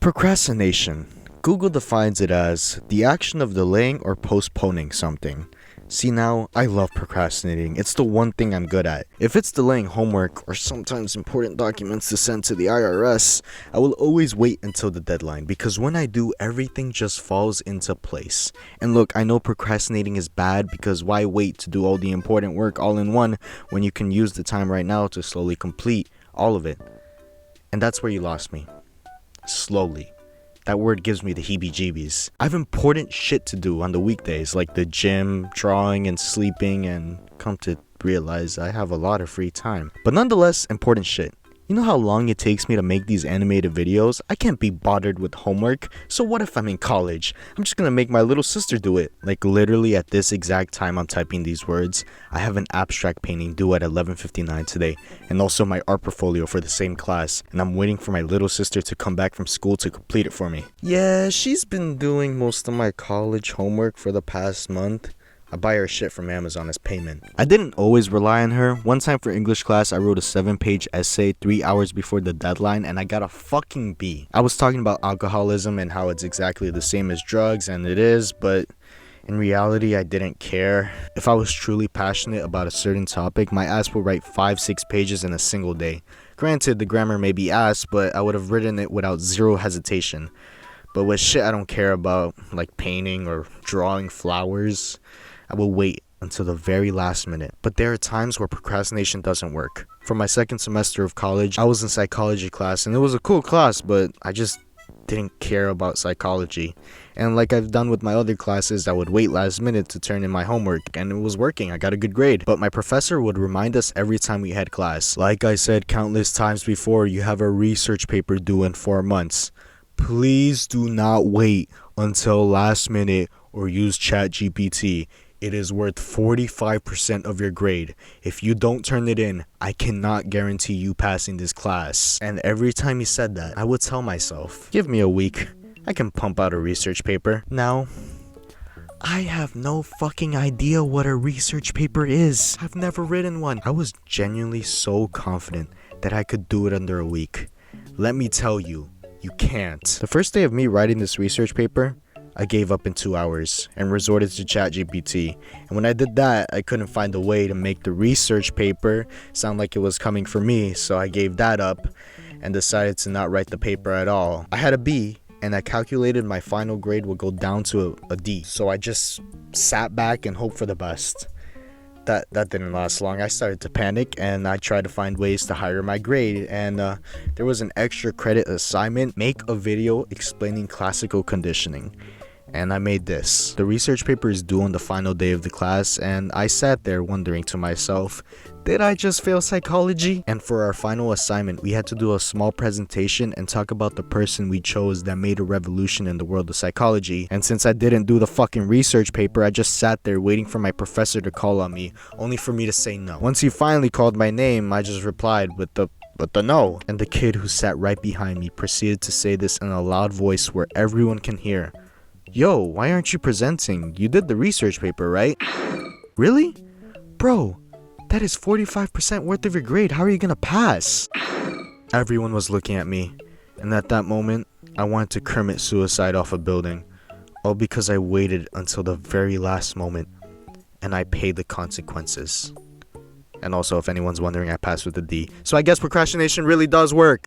Procrastination. Google defines it as the action of delaying or postponing something. See, now, I love procrastinating. It's the one thing I'm good at. If it's delaying homework or sometimes important documents to send to the IRS, I will always wait until the deadline because when I do, everything just falls into place. And look, I know procrastinating is bad because why wait to do all the important work all in one when you can use the time right now to slowly complete all of it? And that's where you lost me. Slowly. That word gives me the heebie-jeebies. I have important shit to do on the weekdays, like the gym, drawing, and sleeping, and come to realize I have a lot of free time. But nonetheless, important shit. You know how long it takes me to make these animated videos? I can't be bothered with homework, so what if I'm in college? I'm just gonna make my little sister do it. Like literally at this exact time I'm typing these words, I have an abstract painting due at 11:59 today, and also my art portfolio for the same class, and I'm waiting for my little sister to come back from school to complete it for me. Yeah, she's been doing most of my college homework for the past month. I buy her shit from Amazon as payment. I didn't always rely on her. One time for English class, I wrote a 7-page essay 3 hours before the deadline and I got a fucking B. I was talking about alcoholism and how it's exactly the same as drugs, and it is, but in reality, I didn't care. If I was truly passionate about a certain topic, my ass would write 5-6 pages in a single day. Granted, the grammar may be ass, but I would have written it without zero hesitation. But with shit I don't care about, like painting or drawing flowers, I will wait until the very last minute. But there are times where procrastination doesn't work. For my second semester of college, I was in psychology class, and it was a cool class, but I just didn't care about psychology. And like I've done with my other classes, I would wait last minute to turn in my homework, and it was working. I got a good grade. But my professor would remind us every time we had class. Like I said countless times before, you have a research paper due in 4 months. Please do not wait until last minute or use ChatGPT. It is worth 45% of your grade. If you don't turn it in, I cannot guarantee you passing this class. And every time he said that, I would tell myself, give me a week. I can pump out a research paper. Now, I have no fucking idea what a research paper is. I've never written one. I was genuinely so confident that I could do it under a week. Let me tell you, you can't. The first day of me writing this research paper, I gave up in 2 hours and resorted to ChatGPT. And when I did that, I couldn't find a way to make the research paper sound like it was coming from me, so I gave that up and decided to not write the paper at all. I had a B, and I calculated my final grade would go down to a D. So I just sat back and hoped for the best. That didn't last long. I started to panic and I tried to find ways to higher my grade, and there was an extra credit assignment, make a video explaining classical conditioning. And I made this. The research paper is due on the final day of the class, and I sat there wondering to myself, did I just fail psychology? And for our final assignment, we had to do a small presentation and talk about the person we chose that made a revolution in the world of psychology. And since I didn't do the fucking research paper, I just sat there waiting for my professor to call on me, only for me to say no. Once he finally called my name, I just replied with the no. And the kid who sat right behind me proceeded to say this in a loud voice where everyone can hear. Yo, why aren't you presenting? You did the research paper, right? Really? Bro, that is 45% worth of your grade. How are you gonna pass? Everyone was looking at me, and at that moment, I wanted to commit suicide off a building. All because I waited until the very last moment, and I paid the consequences. And also, if anyone's wondering, I passed with a D. So I guess procrastination really does work.